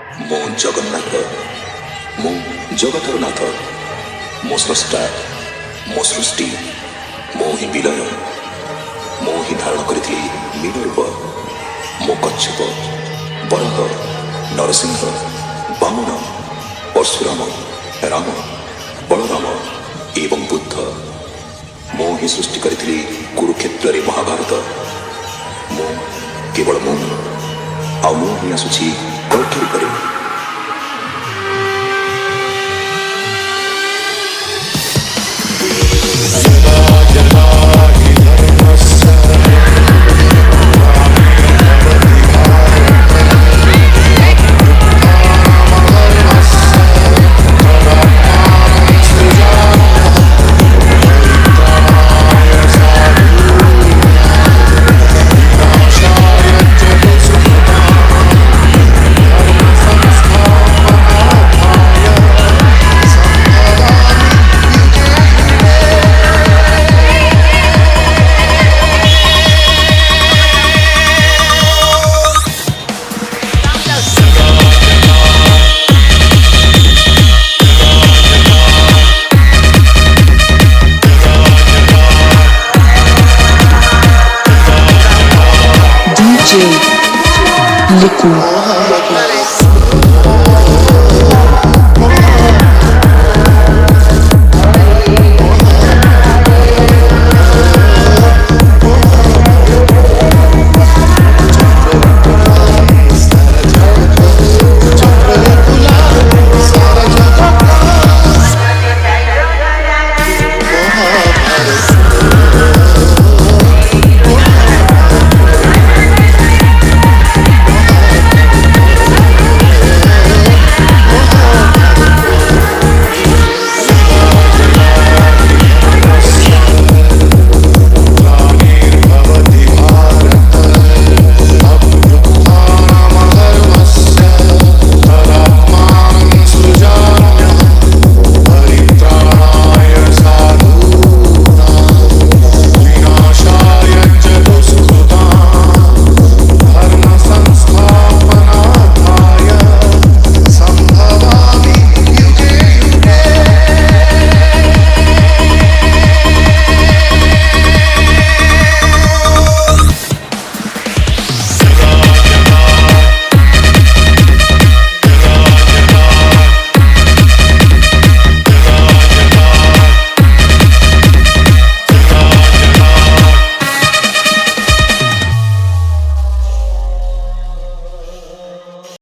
ମୁଁ ଜଗନ୍ନାଥ, ମୁଁ ଜଗତର ନାଥ, ମୋ ସ୍ରଷ୍ଟା, ମୋ ସୃଷ୍ଟି, ମୁଁ ହିଁ ବିଲୟ, ମୁଁ ହିଁ ଧାରଣ କରିଥିଲି ମୀନ ରୂପ। ମୋ କଚ୍ଛପ, ବରହ, ନରସିଂହ, ବାମନ, ପରଶୁରାମ, ରାମ, ବଳରାମ ଏବଂ ବୁଦ୍ଧ। ମୁଁ ହିଁ ସୃଷ୍ଟି କରିଥିଲି କୁରୁକ୍ଷେତ୍ରରେ ମହାଭାରତ। ମୁଁ କେବଳ ମୁଁ, ଆଉ ମୁଁ ହିଁ ଆସୁଛି କଳ୍କି ରୂପରେ। DJ Liku.